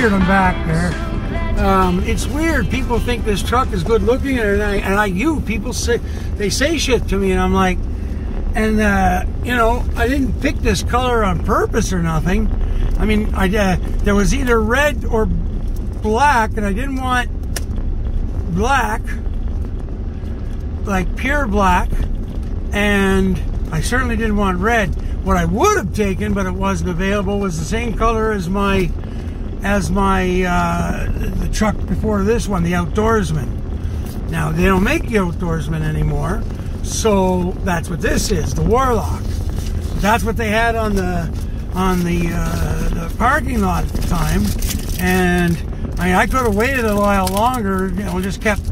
weird. I'm back there. It's weird. People think this truck is good looking, and people say, they say shit to me, and I'm like, and you know, I didn't pick this color on purpose or nothing. I mean, there was either red or black, and I didn't want black, like pure black, and I certainly didn't want red. What I would have taken, but it wasn't available, was the same color as the truck before this one, the Outdoorsman. Now they don't make the Outdoorsman anymore, so that's what this is, the Warlock. That's what they had on the parking lot at the time, and I could have waited a while longer, you know, just kept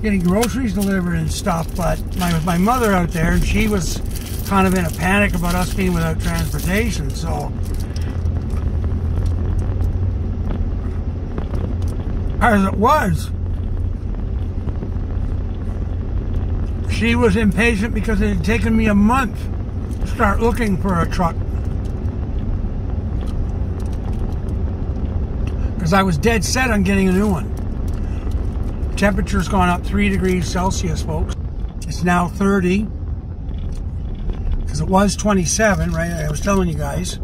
getting groceries delivered and stuff. But my mother out there, and she was kind of in a panic about us being without transportation, so as it was, she was impatient because it had taken me a month to start looking for a truck, because I was dead set on getting a new one. Temperature's gone up 3 degrees Celsius, folks. It's now 30, because it was 27, right? I was telling you guys.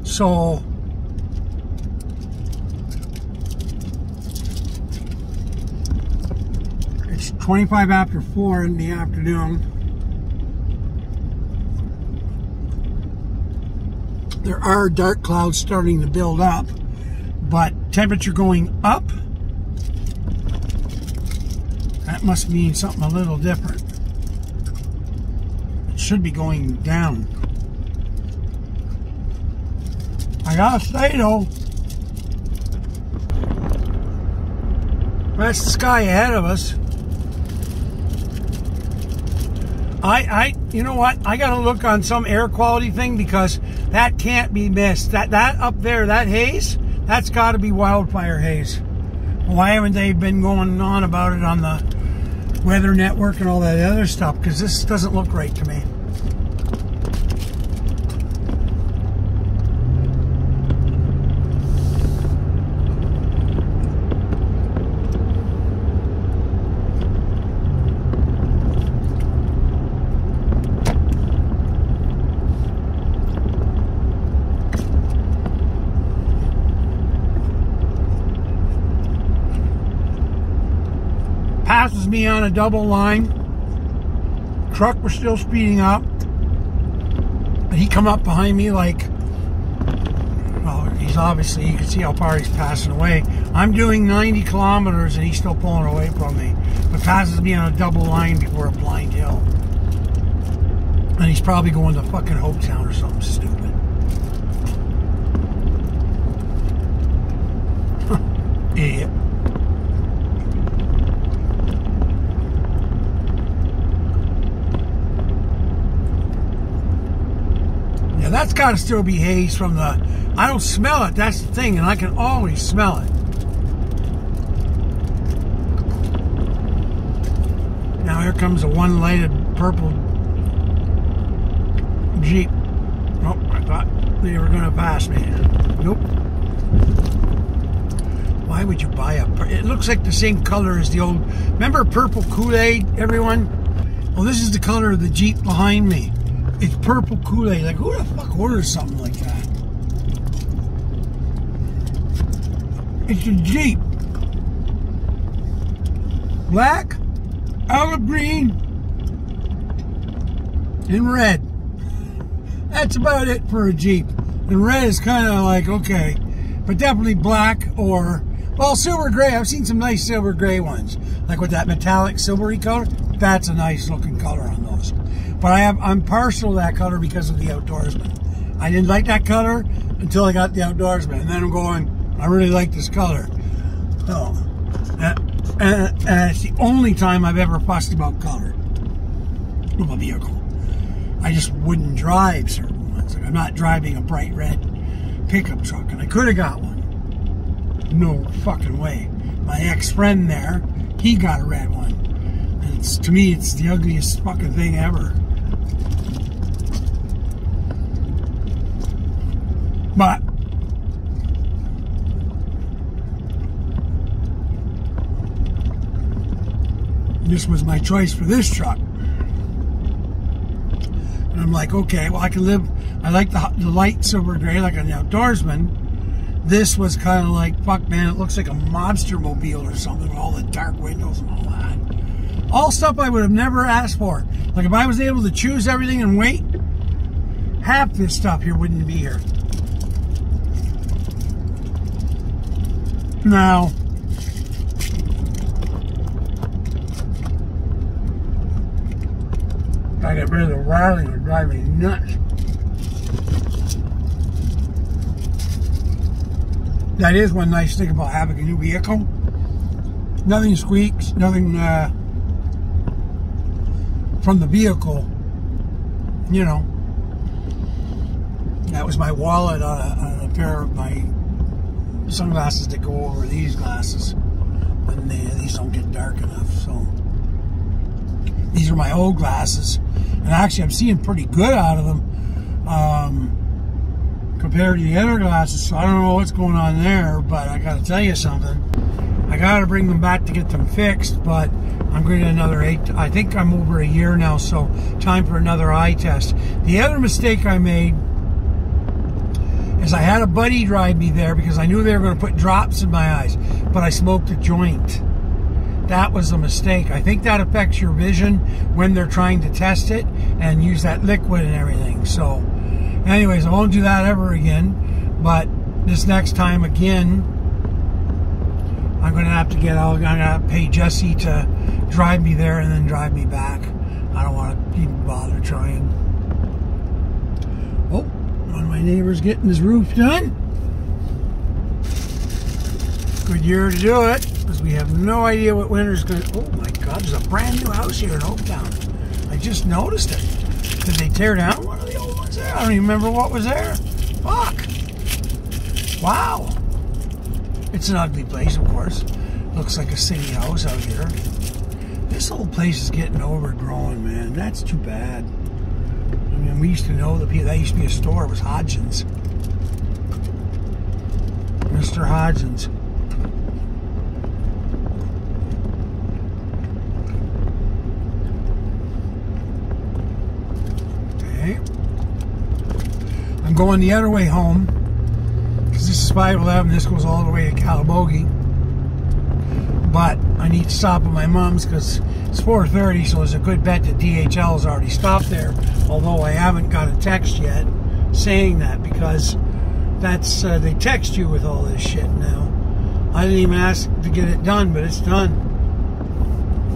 So it's 25 after 4 in the afternoon. There are dark clouds starting to build up, but temperature going up, that must mean something a little different. It should be going down. I gotta say though, that's the sky ahead of us. You know what? I gotta look on some air quality thing, because that can't be missed. That up there, that haze, that's gotta be wildfire haze. Why haven't they been going on about it on the Weather Network and all that other stuff? Because this doesn't look right to me. Passes me on a double line. Truck was still speeding up. And he come up behind me like, well, he's obviously, you can see how far he's passing away. I'm doing 90 kilometers and he's still pulling away from me. But passes me on a double line before a blind hill. And he's probably going to fucking Hopetown or something stupid. Idiot. Yeah, that's got to still be haze from the... I don't smell it, that's the thing, and I can always smell it. Now here comes a one-lighted purple Jeep. Oh, I thought they were going to pass me. Nope. Why would you buy a... It looks like the same color as the old... Remember purple Kool-Aid, everyone? Well, this is the color of the Jeep behind me. It's purple Kool-Aid. Like, who the fuck orders something like that? It's a Jeep. Black, olive green, and red. That's about it for a Jeep. And red is kind of like, okay. But definitely black or... Well, silver gray. I've seen some nice silver gray ones. Like with that metallic silvery color. That's a nice looking color on those. But I'm partial to that color because of the Outdoorsman. I didn't like that color until I got the Outdoorsman. And then I'm going, I really like this color. So, and it's the only time I've ever fussed about color of a vehicle. I just wouldn't drive certain ones. Like I'm not driving a bright red pickup truck. And I could have got one. No fucking way. My ex-friend there, he got a red one. And it's, to me, it's the ugliest fucking thing ever. But This was my choice for this truck. And I'm like, okay, well, I can live. I like the light silver gray, like an outdoorsman. This was kind of like, fuck, man, it looks like a mobster mobile or something with all the dark windows and all that. All stuff I would have never asked for. Like, if I was able to choose everything and wait, half this stuff here wouldn't be here. Now, if I get rid of the rattling, it would drive me nuts. That is one nice thing about having a new vehicle. Nothing squeaks, nothing from the vehicle, you know. That was my wallet on a pair of my sunglasses that go over these glasses. And these don't get dark enough, so. These are my old glasses. And actually, I'm seeing pretty good out of them compared to the other glasses. So I don't know what's going on there, but I got to tell you something. I got to bring them back to get them fixed, but I'm going to get another 8. I think I'm over a year now, so time for another eye test. The other mistake I made is I had a buddy drive me there because I knew they were going to put drops in my eyes, but I smoked a joint. That was a mistake. I think that affects your vision when they're trying to test it and use that liquid and everything. So, anyways, I won't do that ever again. But this next time again, I'm going to have to I'm going to pay Jesse to drive me there and then drive me back. I don't want to even bother trying. Oh, one of my neighbors getting his roof done. Good year to do it, because we have no idea what winter's going to... Oh my God, there's a brand new house here in Oaktown. I just noticed it. Did they tear down one of the old ones there? I don't even remember what was there. Fuck. Wow. It's an ugly place, of course. Looks like a city house out here. This whole place is getting overgrown, man. That's too bad. I mean, we used to know the people. That used to be a store. It was Hodgson's. Mr. Hodgson's. Okay. I'm going the other way home. Because this is 511, this goes all the way to Calabogie. But I need to stop at my mom's because it's 4:30, so it's a good bet that DHL has already stopped there. Although I haven't got a text yet saying that, because that's they text you with all this shit now. I didn't even ask to get it done, but it's done.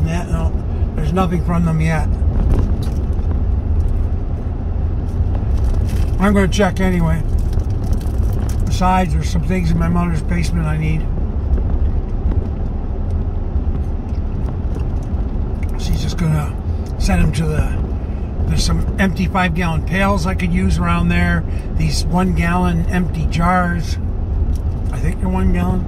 Yeah, no, there's nothing from them yet. I'm going to check anyway. Besides, there's some things in my mother's basement I need. She's just going to send them to there's some empty 5-gallon pails I could use around there. These 1-gallon empty jars. I think they're 1 gallon.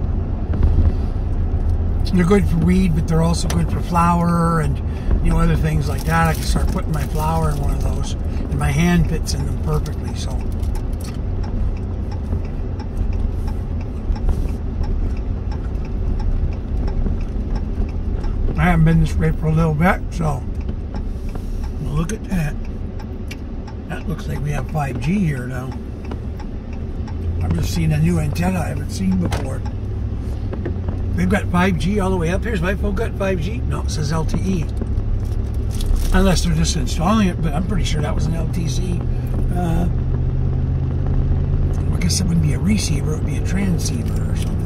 They're good for weed, but they're also good for flour and, you know, other things like that. I can start putting my flour in one of those. And my hand fits in them perfectly, so... I haven't been this way for a little bit, so look at that. That looks like we have 5G here now. I've just seen a new antenna I haven't seen before. They've got 5G all the way up here. Has my phone got 5G? No, it says LTE. Unless they're just installing it, but I'm pretty sure that was an LTC. I guess it wouldn't be a receiver, it would be a transceiver or something.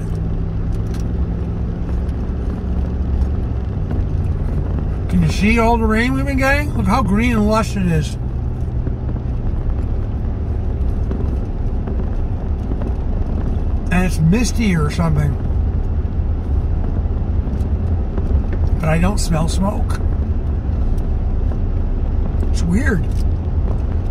Can you see all the rain we've been getting? Look how green and lush it is. And it's misty or something. But I don't smell smoke. It's weird.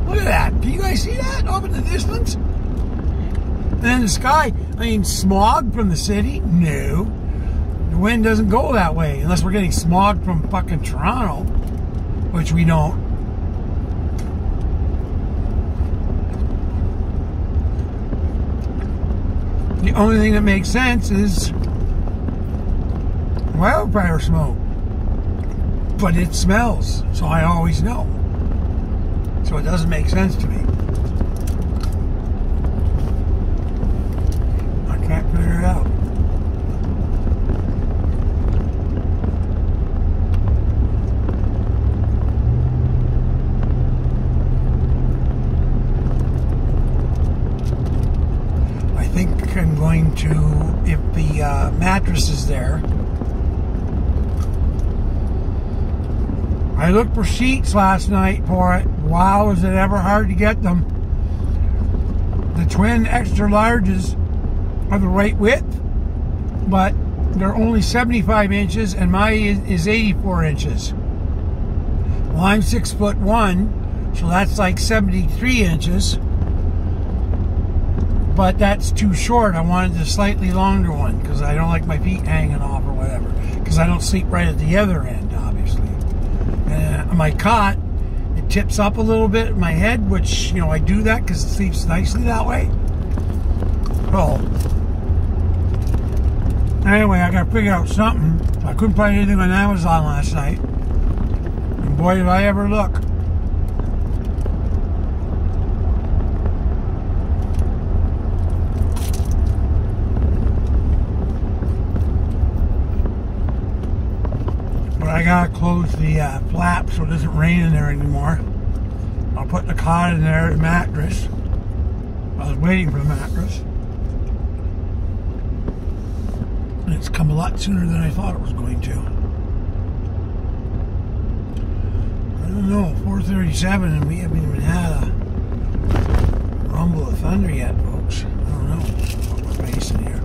Look at that. Can you guys see that off in the distance? And then the sky, I mean, smog from the city? No. The wind doesn't go that way unless we're getting smog from fucking Toronto, which we don't. The only thing that makes sense is wildfire smoke. But it smells, so I always know. So it doesn't make sense to me. I can't figure it out. I think I'm going to, if the mattress is there, I looked for sheets last night for it. Wow, is it ever hard to get them. The twin extra larges are the right width, but they're only 75 inches and mine is 84 inches. Well, I'm 6'1", so that's like 73 inches. But that's too short. I wanted the slightly longer one because I don't like my feet hanging off or whatever. Because I don't sleep right at the other end, obviously. And my cot, it tips up a little bit in my head, which, you know, I do that because it sleeps nicely that way. Well, anyway, I got to figure out something. I couldn't find anything on Amazon last night. And boy, did I ever look. But I got to close the flap so it doesn't rain in there anymore. I'll put the cot in there, the mattress. I was waiting for the mattress. And it's come a lot sooner than I thought it was going to. I don't know, 4:37 and we haven't even had a rumble of thunder yet, folks. I don't know what we're facing here.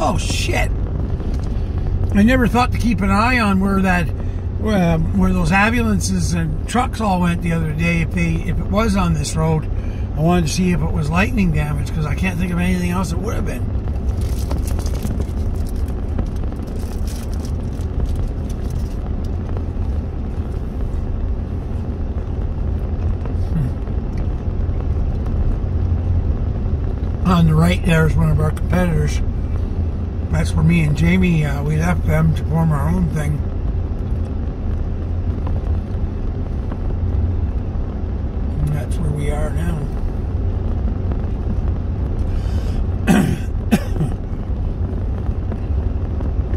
Oh shit! I never thought to keep an eye on where that, where those ambulances and trucks all went the other day. If it was on this road, I wanted to see if it was lightning damage because I can't think of anything else it would have been. On the right there is one of our competitors. That's where me and Jamie, we left them to form our own thing. And that's where we are now.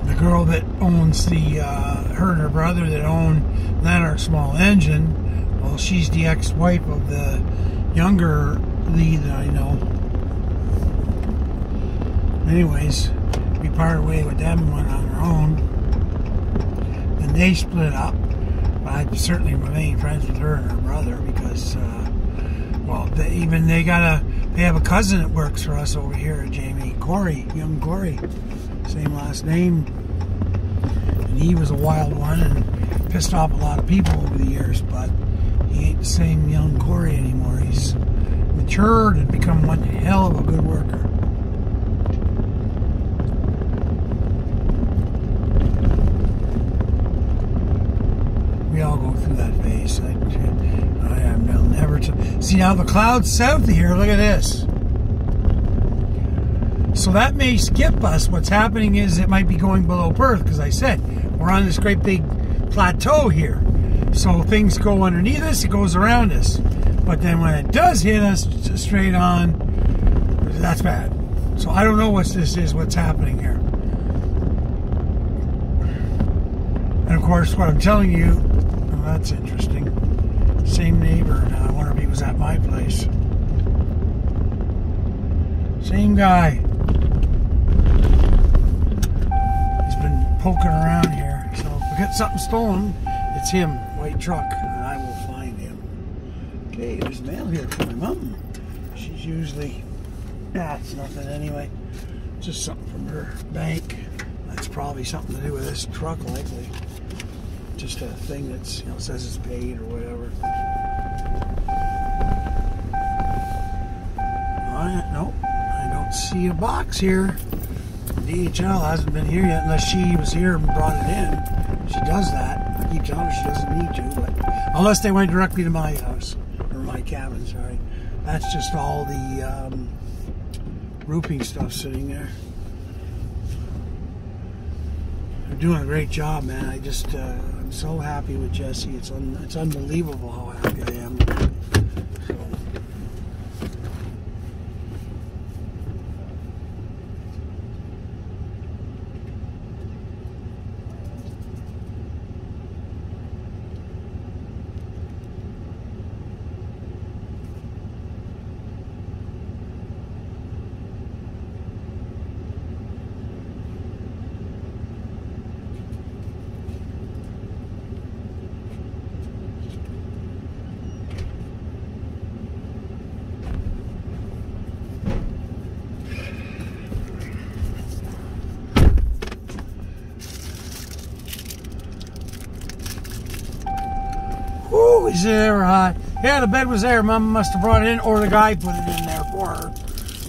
The girl that owns the, her and her brother that own Lanark Small Engine, well, she's the ex-wife of the younger Lee that I know. Anyways, we parted way with them and went on our own. And they split up. But I certainly remain friends with her and her brother because, well, they have a cousin that works for us over here, Jamie, Corey, young Corey. Same last name. And he was a wild one and pissed off a lot of people over the years, but he ain't the same young Corey anymore. He's matured and become one hell of a good worker. We all go through that phase. I am never to see now the clouds south of here. Look at this. So that may skip us. What's happening is it might be going below Perth because I said we're on this great big plateau here. So things go underneath us, it goes around us. But then when it does hit us straight on, that's bad. So I don't know what this is, what's happening here. And of course, what I'm telling you, well, that's interesting. Same neighbor. Now I wonder if he was at my place. Same guy. He's been poking around here. So if we get something stolen, it's him, white truck, and I will find him. Okay, there's mail here for my mom. She's usually, it's nothing anyway. Just something from her bank. That's probably something to do with this truck, likely. Just a thing that's, you know, says it's paid or whatever. Nope, I don't see a box here. DHL hasn't been here yet unless she was here and brought it in. She does that. I keep telling her she doesn't need to, but unless they went directly to my house or my cabin, sorry. That's just all the roofing stuff sitting there. They're doing a great job, man. I'm so happy with Jesse. It's unbelievable how happy I am. So. Ooh, is it ever hot? Yeah, the bed was there. Mom must have brought it in, or the guy put it in there for her.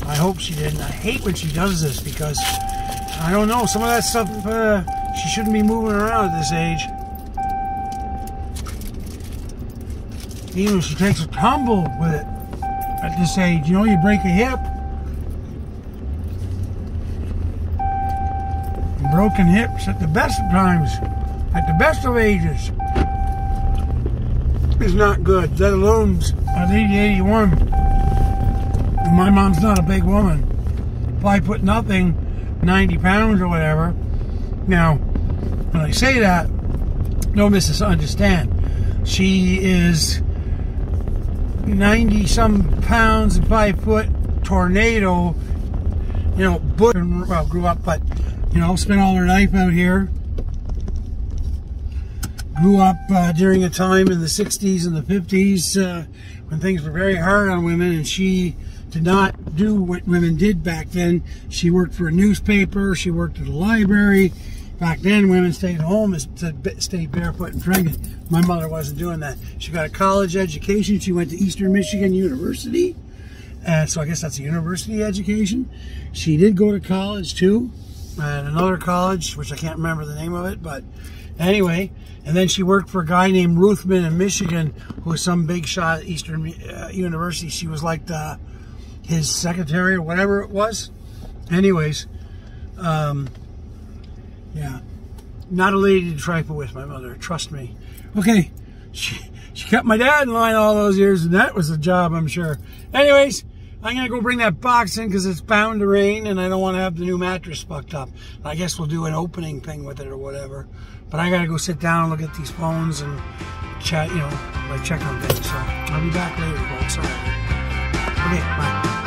I hope she didn't. I hate when she does this because, I don't know, some of that stuff, she shouldn't be moving around at this age. Even if she takes a tumble with it at this age, you know, you break a hip. And broken hips at the best of times, at the best of ages, is not good, let alone at 80, 81. And my mom's not a big woman. If I put nothing, 90 pounds or whatever. Now, when I say that, don't misunderstand. She is 90 some pounds, 5 foot tornado, you know, well, grew up, but, you know, spent all her life out here. Grew up during a time in the 60s and the 50s when things were very hard on women, and she did not do what women did back then. She worked for a newspaper, she worked at a library. Back then, women stayed home and stayed barefoot and pregnant. My mother wasn't doing that. She got a college education. She went to Eastern Michigan University. So I guess that's a university education. She did go to college too, at another college, which I can't remember the name of it, but anyway. And then she worked for a guy named Ruthman in Michigan, who was some big shot at Eastern University. She was like his secretary or whatever it was. Anyways, yeah, not a lady to trifle with, my mother, trust me. Okay, she kept my dad in line all those years, and that was a job, I'm sure. Anyways, I'm going to go bring that box in because it's bound to rain, and I don't want to have the new mattress fucked up. I guess we'll do an opening thing with it or whatever. But I got to go sit down and look at these phones and chat, you know, like check on things. So I'll be back later, folks. All right. Okay, bye.